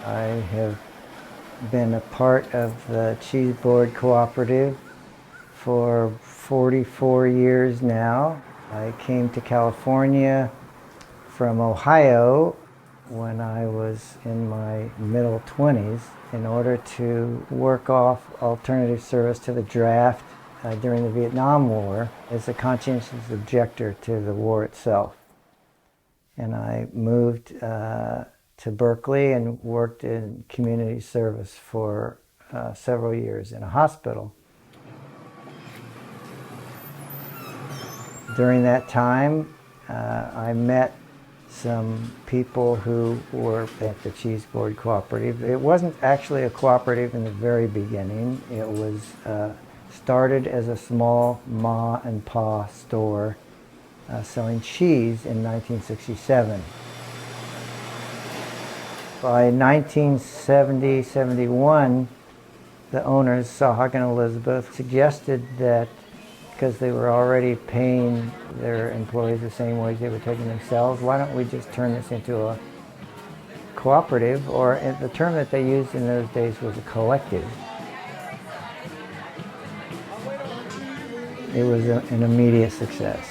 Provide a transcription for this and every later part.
I have been a part of the Cheese Board Cooperative for 44 years now. I came to California from Ohio when I was in my middle 20s in order to work off alternative service to the draft during the Vietnam War as a conscientious objector to the war itself. And I moved to Berkeley and worked in community service for several years in a hospital. During that time, I met some people who were at the Cheese Board Cooperative. It wasn't actually a cooperative in the very beginning. It was started as a small ma and pa store selling cheese in 1967. By 1970-71, the owners, Sahak and Elizabeth, suggested that because they were already paying their employees the same wage they were taking themselves, why don't we just turn this into a cooperative, or the term that they used in those days was a collective. It was an immediate success.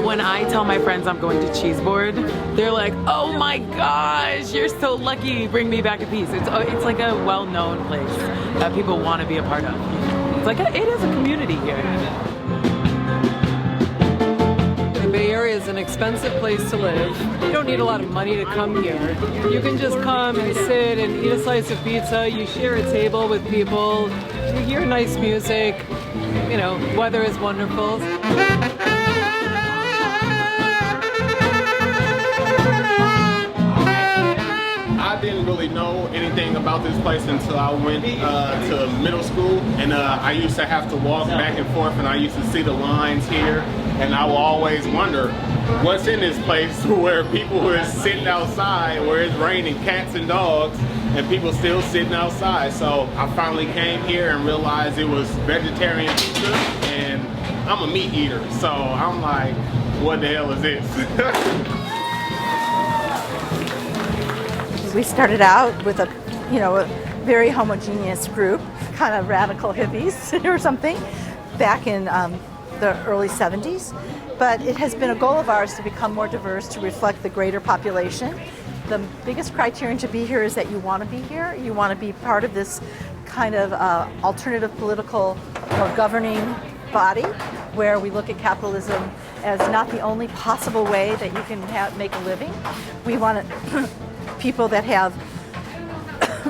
When I tell my friends I'm going to Cheese Board, they're like, "Oh my gosh, you're so lucky, bring me back a piece." It's like a well-known place that people want to be a part of. It's like it is a community here. The Bay Area is an expensive place to live. You don't need a lot of money to come here. You can just come and sit and eat a slice of pizza. You share a table with people. You hear nice music. You know, weather is wonderful. I didn't really know anything about this place until I went to middle school, and I used to have to walk back and forth, and I used to see the lines here, and I will always wonder what's in this place where people are sitting outside, where it's raining cats and dogs, and people still sitting outside. So I finally came here and realized it was vegetarian pizza, and I'm a meat eater, so I'm like, what the hell is this? We started out with a very homogeneous group, kind of radical hippies or something, back in the early 70s. But it has been a goal of ours to become more diverse, to reflect the greater population. The biggest criterion to be here is that you want to be here. You want to be part of this kind of alternative political or governing body where we look at capitalism as not the only possible way that you can make a living. We want people that have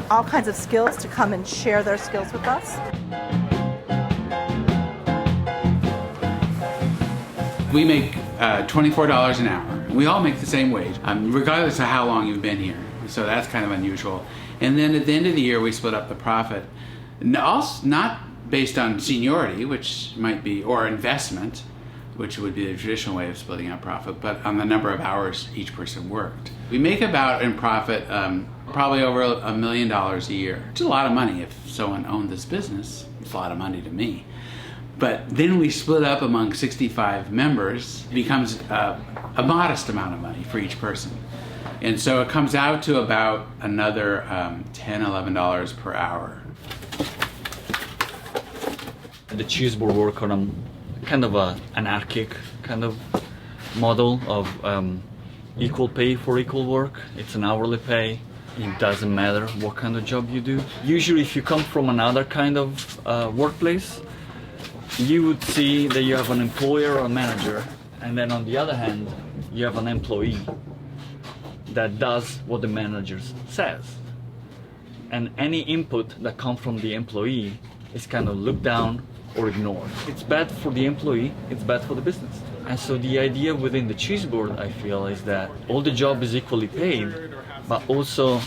all kinds of skills to come and share their skills with us. We make $24 an hour. We all make the same wage, regardless of how long you've been here. So that's kind of unusual. And then at the end of the year, we split up the profit. Not based on seniority, which might be, or investment, which would be the traditional way of splitting up profit, but on the number of hours each person worked. We make about in profit probably over $1 million a year. It's a lot of money if someone owned this business. It's a lot of money to me. But then we split up among 65 members. It becomes a modest amount of money for each person. And so it comes out to about another $10, $11 per hour. The Cheese Board work on a kind of an anarchic kind of model of equal pay for equal work. It's an hourly pay. It doesn't matter what kind of job you do. Usually if you come from another kind of workplace, you would see that you have an employer or a manager, and then on the other hand, you have an employee that does what the manager says. And any input that comes from the employee is kind of looked down or ignored. It's bad for the employee, it's bad for the business. And so the idea within the Cheese Board, I feel, is that all the job is equally paid, but also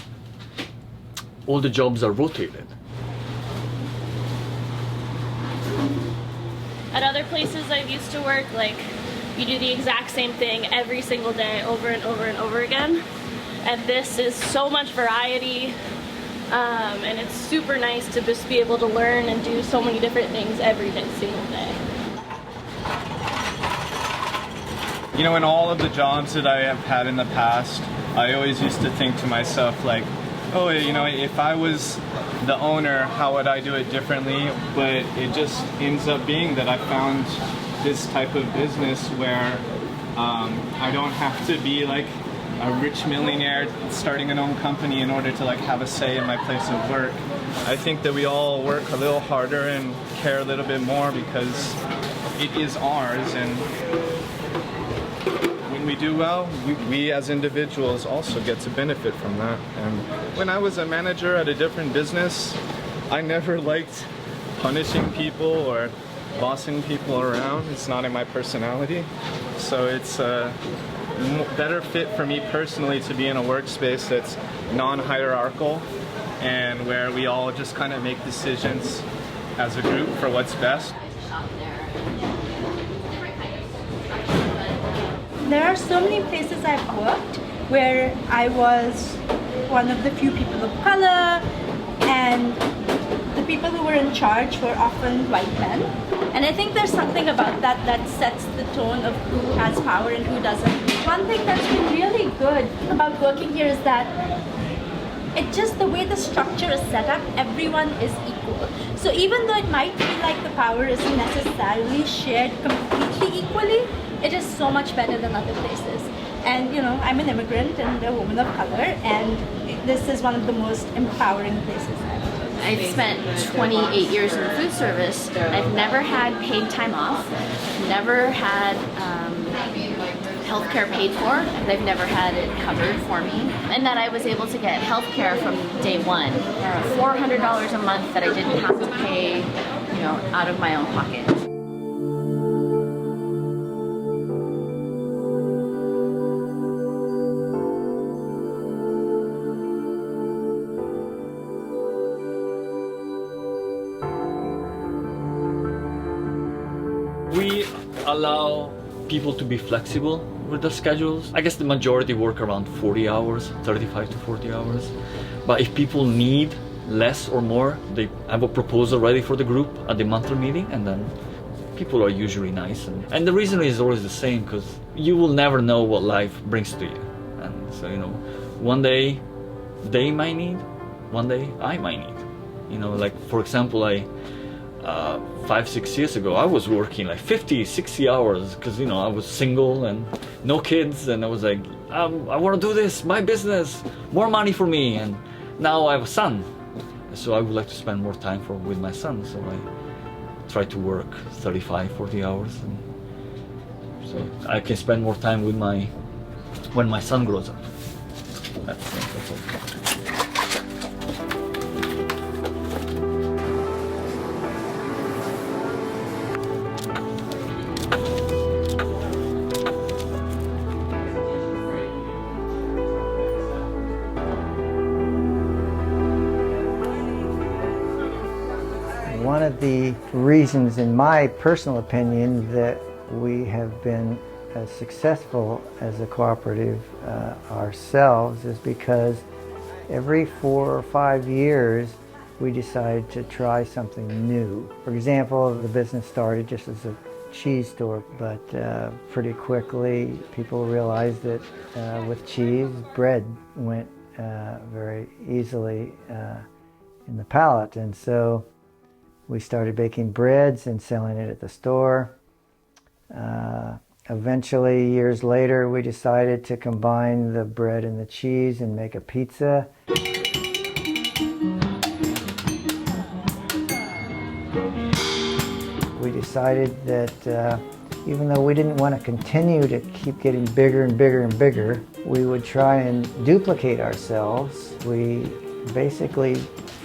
all the jobs are rotated. At other places I've used to work, like You do the exact same thing every single day, over and over and over again. And this is so much variety, and it's super nice to just be able to learn and do so many different things every single day. You know, in all of the jobs that I have had in the past, I always used to think to myself, like, oh, you know, if I was the owner, how would I do it differently? But it just ends up being that I found this type of business where I don't have to be like a rich millionaire starting an own company in order to like have a say in my place of work. I think that we all work a little harder and care a little bit more because it is ours, and when we do well, we as individuals also get to benefit from that. And when I was a manager at a different business, I never liked punishing people or bossing people around. It's not in my personality. So it's a better fit for me personally to be in a workspace that's non-hierarchical and where we all just kind of make decisions as a group for what's best. There are so many places I've worked where I was one of the few people of color, and the people who were in charge were often white men. And I think there's something about that that sets the tone of who has power and who doesn't. One thing that's been really good about working here is that just the way the structure is set up, everyone is equal. So even though it might feel like the power isn't necessarily shared completely equally, it is so much better than other places. And you know, I'm an immigrant and a woman of color, and this is one of the most empowering places I've been. I've spent 28 years in food service. I've never had paid time off, never had healthcare paid for. They've never had it covered for me. And that I was able to get healthcare from day one. $400 a month that I didn't have to pay, you know, out of my own pocket. We allow people to be flexible with their schedules. I guess the majority work around 40 hours, 35 to 40 hours. But if people need less or more, they have a proposal ready for the group at the monthly meeting, and then people are usually nice. And the reason is always the same, because you will never know what life brings to you. And so, you know, one day they might need, one day I might need. You know, like for example, 5-6 years ago, I was working like 50-60 hours because, you know, I was single and no kids, and I was like, I want to do this, my business, more money for me. And now I have a son, so I would like to spend more time with my son, so I try to work 35-40 hours, and so I can spend more time with when my son grows up. That's all. One of the reasons, in my personal opinion, that we have been as successful as a cooperative ourselves is because every 4 or 5 years we decide to try something new. For example, the business started just as a cheese store, but pretty quickly people realized that with cheese, bread went very easily in the palate, and so we started baking breads and selling it at the store. Eventually, years later, we decided to combine the bread and the cheese and make a pizza. We decided that even though we didn't want to continue to keep getting bigger and bigger and bigger, we would try and duplicate ourselves. We basically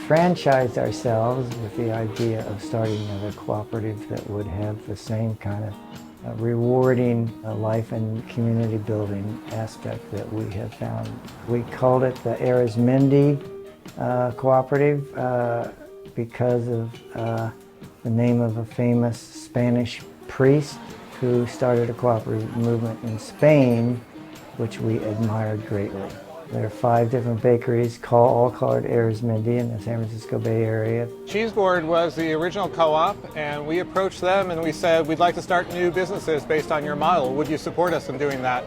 franchised ourselves with the idea of starting another cooperative that would have the same kind of rewarding life and community building aspect that we have found. We called it the Arizmendi Cooperative because of the name of a famous Spanish priest who started a cooperative movement in Spain, which we admired greatly. There are 5 different bakeries, all called Arizmendi in the San Francisco Bay Area. Cheese Board was the original co-op, and we approached them and we said, we'd like to start new businesses based on your model. Would you support us in doing that?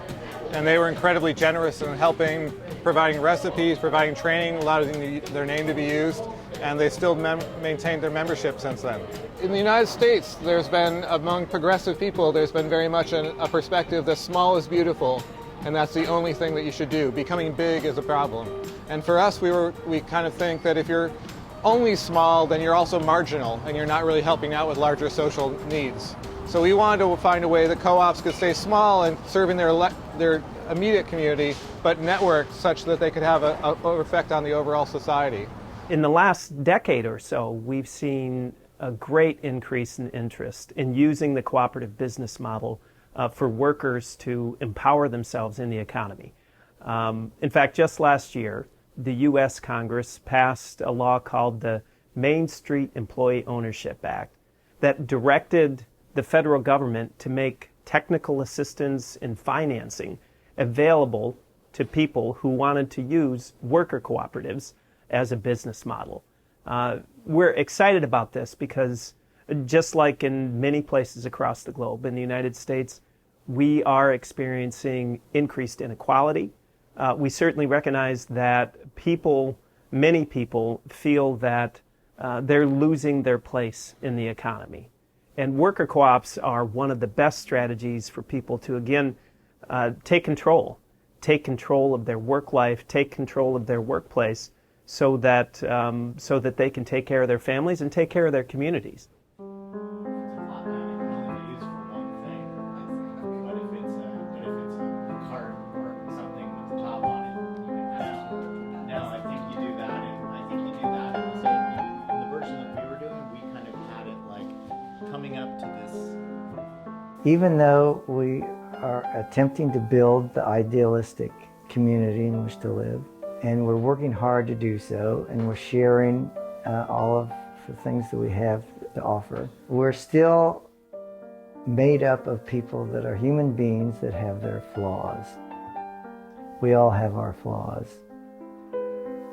And they were incredibly generous in helping, providing recipes, providing training, allowing their name to be used, and they still maintained their membership since then. In the United States, there's been, among progressive people, there's been very much a perspective that small is beautiful, and that's the only thing that you should do. Becoming big is a problem. And for us, we kind of think that if you're only small, then you're also marginal, and you're not really helping out with larger social needs. So we wanted to find a way that co-ops could stay small and serving their immediate community, but network such that they could have an effect on the overall society. In the last decade or so, we've seen a great increase in interest in using the cooperative business model for workers to empower themselves in the economy. In fact, just last year, the U.S. Congress passed a law called the Main Street Employee Ownership Act that directed the federal government to make technical assistance in financing available to people who wanted to use worker cooperatives as a business model. We're excited about this because just like in many places across the globe, in the United States, we are experiencing increased inequality. We certainly recognize that many people feel that they're losing their place in the economy. And worker co-ops are one of the best strategies for people to, again, take control of their work life, take control of their workplace, so that they can take care of their families and take care of their communities. Even though we are attempting to build the idealistic community in which to live, and we're working hard to do so, and we're sharing all of the things that we have to offer, we're still made up of people that are human beings that have their flaws. We all have our flaws.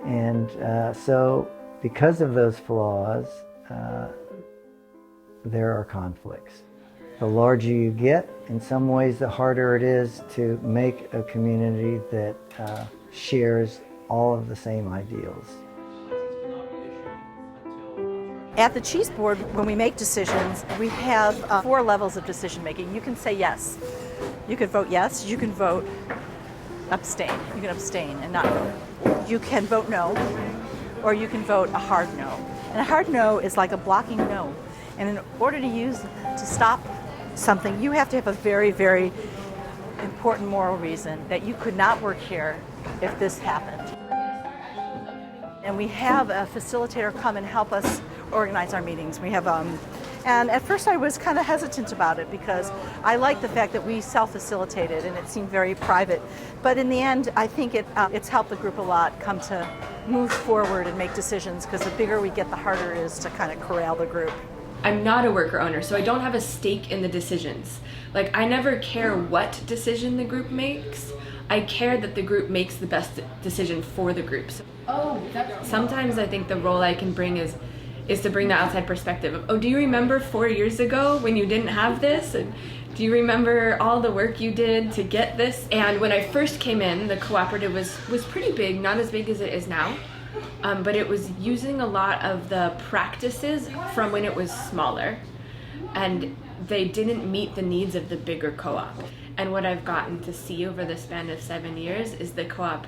And so because of those flaws, there are conflicts. The larger you get, in some ways the harder it is to make a community that shares all of the same ideals. At the Cheese Board, when we make decisions, we have 4 levels of decision making. You can say yes. You can vote yes. You can vote abstain. You can abstain and not vote. You can vote no, or you can vote a hard no. And a hard no is like a blocking no. And in order to stop something, you have to have a very, very important moral reason that you could not work here if this happened. And we have a facilitator come and help us organize our meetings. We have, and at first I was kind of hesitant about it because I like the fact that we self-facilitated and it seemed very private. But in the end, I think it's helped the group a lot come to move forward and make decisions, because the bigger we get, the harder it is to kind of corral the group. I'm not a worker owner, so I don't have a stake in the decisions. Like, I never care what decision the group makes. I care that the group makes the best decision for the group. Sometimes I think the role I can bring is to bring the outside perspective of, oh, do you remember 4 years ago when you didn't have this? And do you remember all the work you did to get this? And when I first came in, the cooperative was pretty big, not as big as it is now. But it was using a lot of the practices from when it was smaller, and they didn't meet the needs of the bigger co-op. And what I've gotten to see over the span of 7 years is the co-op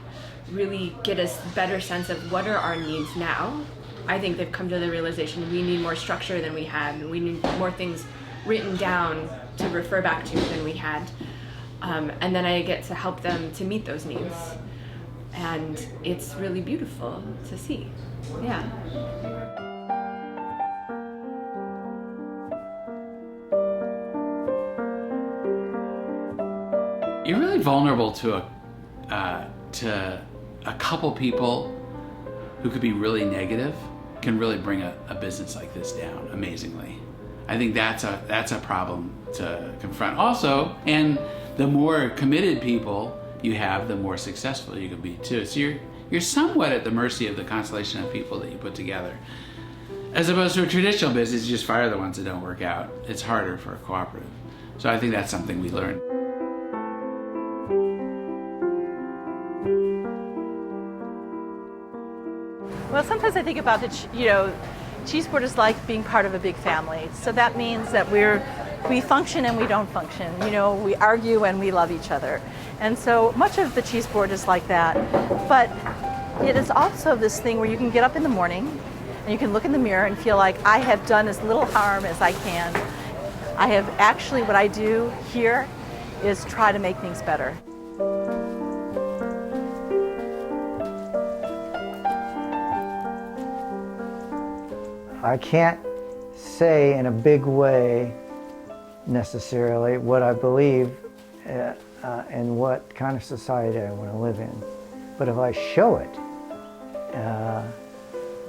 really get a better sense of what are our needs now. I think they've come to the realization we need more structure than we had, and we need more things written down to refer back to than we had. And then I get to help them to meet those needs. And it's really beautiful to see. Yeah. You're really vulnerable to a couple people who could be really negative, can really bring a business like this down amazingly. I think that's a problem to confront also. And the more committed people you have, the more successful you can be too. So you're somewhat at the mercy of the constellation of people that you put together. As opposed to a traditional business, you just fire the ones that don't work out. It's harder for a cooperative. So I think that's something we learned. Well, sometimes I think about Cheese Board is like being part of a big family. So that means that we function and we don't function. We argue and we love each other. And so much of the Cheese Board is like that. But it is also this thing where you can get up in the morning and you can look in the mirror and feel like I have done as little harm as I can. I have actually, what I do here is try to make things better. I can't say in a big way necessarily what I believe and what kind of society I want to live in. But if I show it,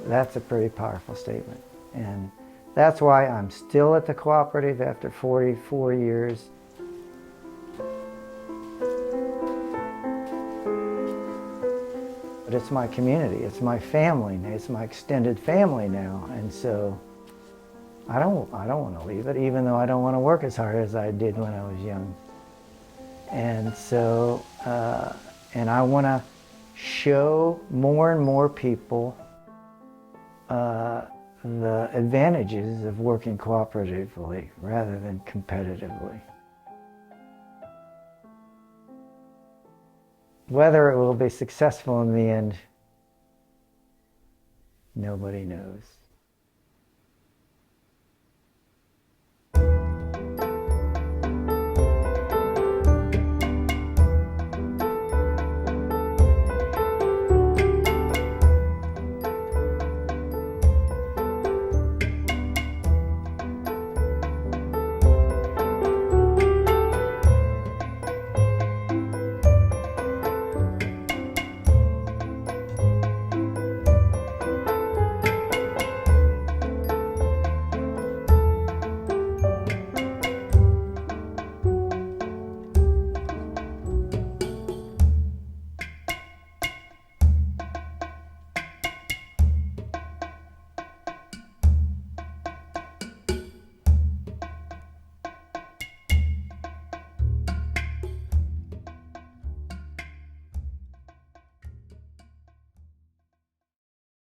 that's a pretty powerful statement. And that's why I'm still at the cooperative after 44 years. But it's my community, it's my family, it's my extended family now, and so I don't want to leave it, even though I don't want to work as hard as I did when I was young. And so, and I want to show more and more people the advantages of working cooperatively rather than competitively. Whether it will be successful in the end, nobody knows.